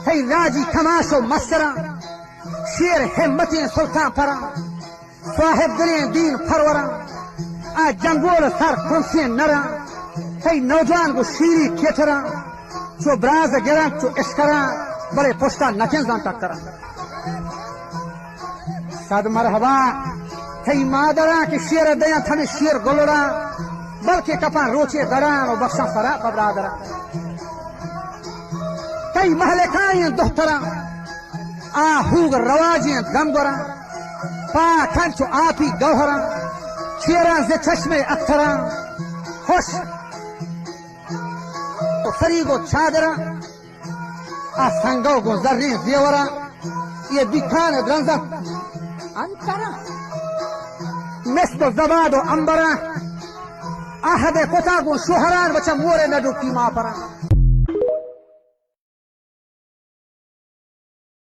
है राजी तमाशो मसरा शेर हिम्मतें सुल्तान परा साहिब दिले दीन फरवरा आ जंगोल सर कुर्सी नरा है नौजवान को शीरी केठरा जो ब्राज गिरा जो इश्करा बड़े पुष्टा नकें जानता करा सद मरहबा है मादरा के शेर दया थने शेर गोलड़ा बल्कि कपा रोचे दरान और बख्शा फरा बबरादरा कई महले खाए दोहतरा आहूग रवाजें गमगरा पा खंचो आपी गौहरा शेरा से चश्मे अख्तरा खुश तो फरीगो चादरा आ संगो को जर्री जेवरा ये दिखान गंजा अंतरा मिस्तो जबादो अंबरा आहदे कोता को शुहरान बचा मोरे नडू की माँ परा